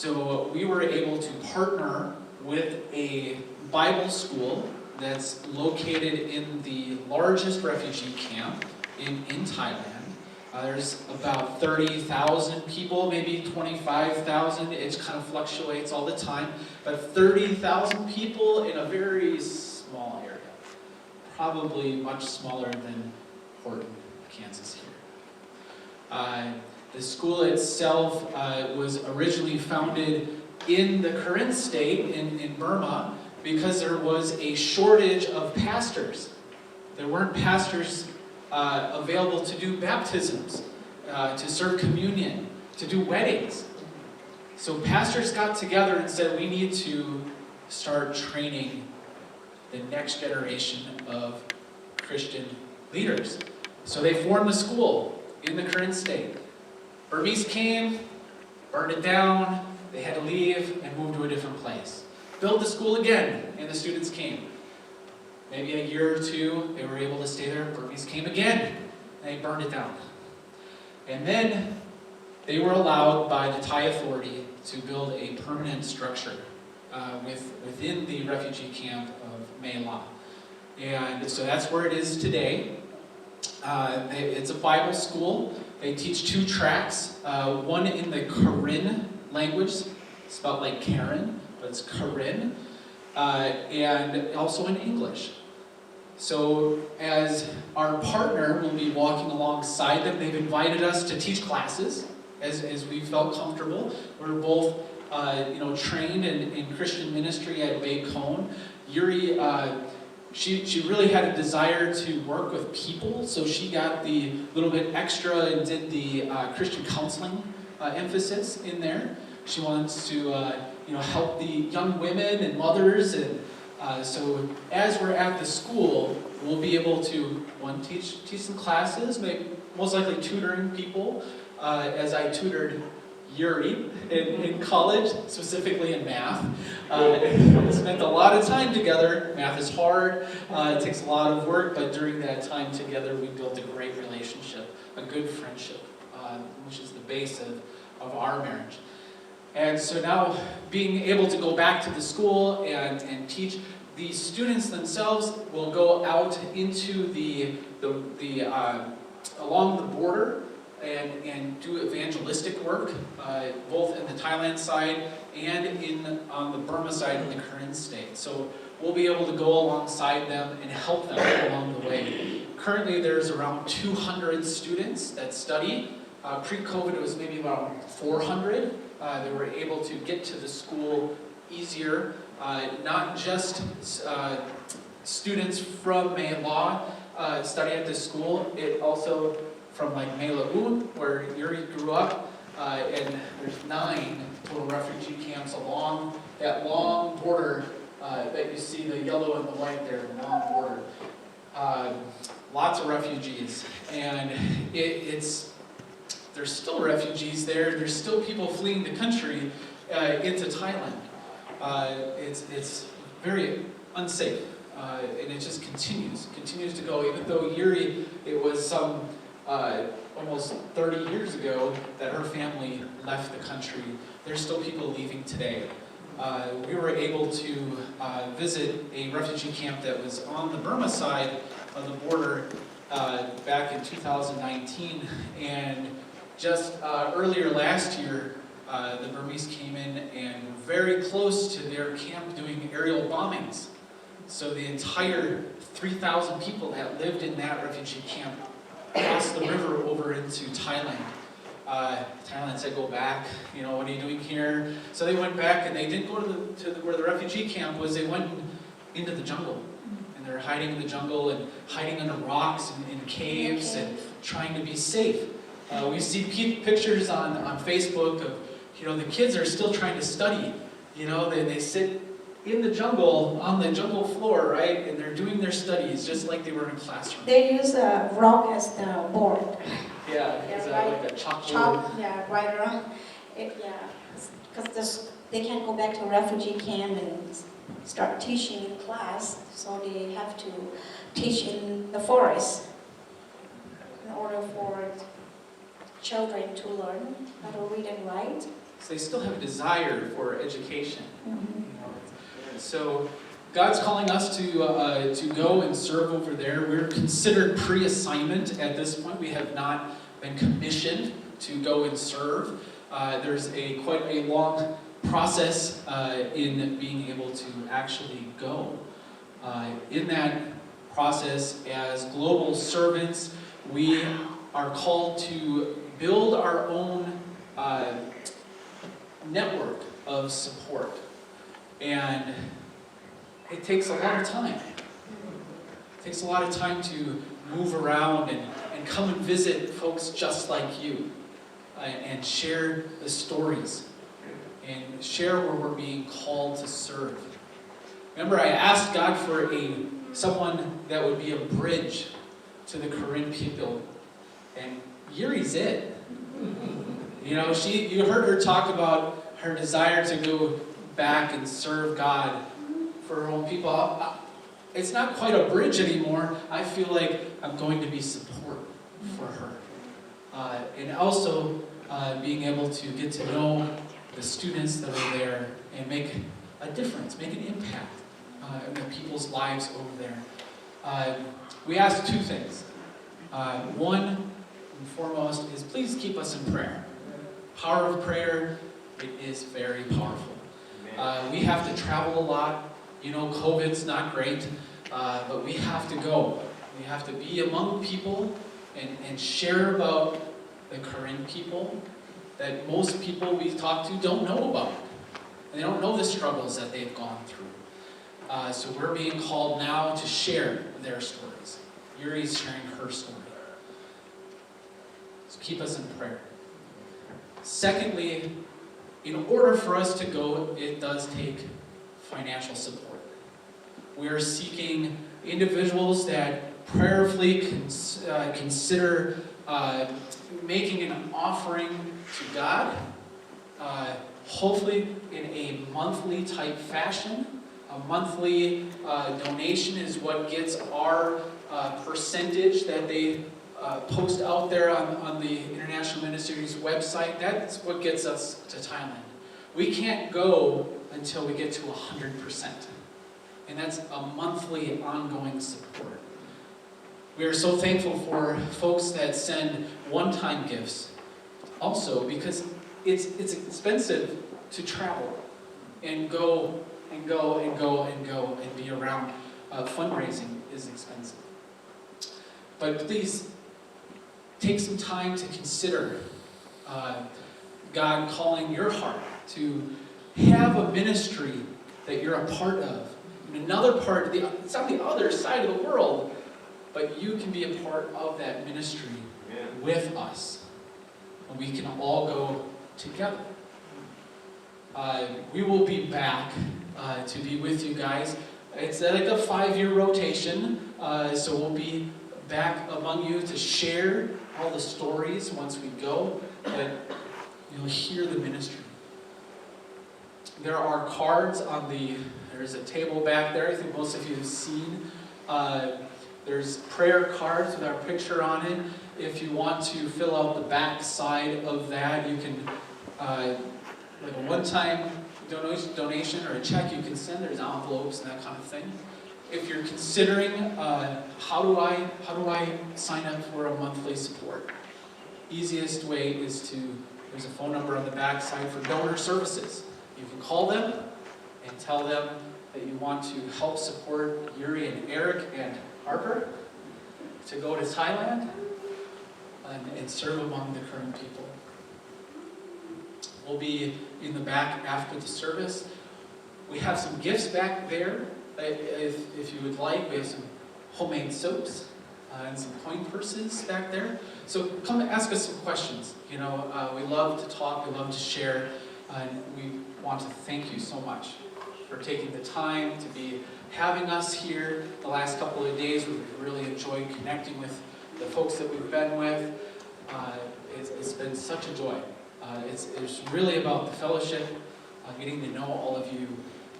So we were able to partner with a Bible school that's located in the largest refugee camp in Thailand. There's about 30,000 people, maybe 25,000. It kind of fluctuates all the time. But 30,000 people in a very small area. Probably much smaller than Horton, Kansas here. The school itself was originally founded in the Karen state in Burma because there was a shortage of pastors. There weren't pastors available to do baptisms, to serve communion, to do weddings. So pastors got together and said, we need to start training the next generation of Christian leaders. So they formed the school in the Karen state. Burmese came, burned it down, they had to leave and move to a different place. Built the school again, and the students came. Maybe a year or two, they were able to stay there. Burmese came again, and they burned it down. And then they were allowed by the Thai authority to build a permanent structure within the refugee camp of Mae La. And so that's where it is today. It's a Bible school. They teach 2 tracks, one in the Karen language, spelled like Karen, but it's Karen, and also in English. So as our partner will be walking alongside them, they've invited us to teach classes as we felt comfortable. We're both trained in Christian ministry at Bay Cone. Yuree, she really had a desire to work with people, so she got the little bit extra and did the Christian counseling emphasis in there. She wants to help the young women and mothers, and so as we're at the school, we'll be able to teach some classes, most likely tutoring people, as I tutored Yuree in college, specifically in math. We spent a lot of time together. Math is hard, it takes a lot of work, but during that time together we built a great relationship, a good friendship, which is the base of our marriage. And so now being able to go back to the school and teach, the students themselves will go out into the along the border and do evangelistic work, both in the Thailand side and on the Burma side in the Karen state. So we'll be able to go alongside them and help them along the way. Currently there's around 200 students that study. Pre-COVID it was maybe about 400. They were able to get to the school easier. Not just students from Mae La study at this school, it also from like Mae La U, where Yuree grew up, and there's 9 total refugee camps along that long border that you see, the yellow and the white there, the long border. Lots of refugees, and there's still refugees there. There's still people fleeing the country into Thailand. It's very unsafe, and it just continues to go. Even though Yuree, it was some almost 30 years ago that her family left the country, there's still people leaving today. We were able to visit a refugee camp that was on the Burma side of the border back in 2019, and just earlier last year, the Burmese came in and were very close to their camp doing aerial bombings. So the entire 3,000 people that lived in that refugee camp crossed the river over into Thailand. Thailand said, go back, what are you doing here? So they went back, and they didn't go to where the refugee camp was. They went into the jungle. And they're hiding in the jungle and hiding under rocks and in caves and trying to be safe. We see pictures on Facebook of, the kids are still trying to study. They sit in the jungle, on the jungle floor, right? And they're doing their studies just like they were in a classroom. They use a rock as the board. Yeah, it's like a chalkboard. Right around. Because they can't go back to refugee camp and start teaching in class, so they have to teach in the forest in order for children to learn how to read and write. So they still have a desire for education. Mhm. So God's calling us to go and serve over there. We're considered pre-assignment at this point. We have not been commissioned to go and serve. There's quite a long process in being able to actually go. In that process, as global servants, we are called to build our own network of support. And it takes a lot of time. It takes a lot of time to move around and come and visit folks just like you and share the stories and share where we're being called to serve. Remember, I asked God for someone that would be a bridge to the Korean people, and Yuree's it. You know, you heard her talk about her desire to go back and serve God for her own people. It's not quite a bridge anymore. I feel like I'm going to be support for her. And also being able to get to know the students that are there and make a difference, make an impact in the people's lives over there. We ask two things. One and foremost is please keep us in prayer. Power of prayer, it is very powerful. We have to travel a lot. You know, COVID's not great, but we have to go. We have to be among people and share about the Korean people that most people we talk to don't know about. And they don't know the struggles that they've gone through. So we're being called now to share their stories. Yuree's sharing her story. So keep us in prayer. Secondly, in order for us to go, it does take financial support. We are seeking individuals that prayerfully consider making an offering to God, hopefully in a monthly type fashion. A monthly donation is what gets our percentage that they post out there on the International Ministries website. That's what gets us to Thailand. We can't go until we get to 100%. And that's a monthly ongoing support. We are so thankful for folks that send one-time gifts also, because it's expensive to travel and go and go and go and go and be around. Fundraising is expensive. But please take some time to consider God calling your heart to have a ministry that you're a part of. And another part, it's on the other side of the world, but you can be a part of that ministry with us. And we can all go together. We will be back to be with you guys. It's like a 5-year rotation, so we'll be back among you to share all the stories once we go, but you'll hear the ministry. There are cards there's a table back there, I think most of you have seen. There's prayer cards with our picture on it. If you want to fill out the back side of that, you can, like a one-time donation or a check you can send. There's envelopes and that kind of thing. If you're considering, how do I sign up for a monthly support? Easiest way is there's a phone number on the back side for donor services. You can call them and tell them that you want to help support Yuree and Eric and Harper to go to Thailand and serve among the Korean people. We'll be in the back after the service. We have some gifts back there. If you would like, we have some homemade soaps and some coin purses back there. So come and ask us some questions. You know, we love to talk, we love to share, and we want to thank you so much for taking the time to be having us here the last couple of days. We've really enjoyed connecting with the folks that we've been with. It's been such a joy. It's really about the fellowship, getting to know all of you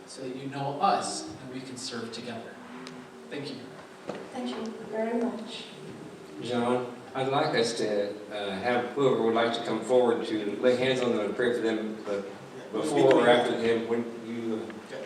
so that you know us and we can serve together. Thank you. Thank you very much. John, I'd like us to have whoever would like to come forward to lay hands on them and pray for them, but before or after him, when you... Okay.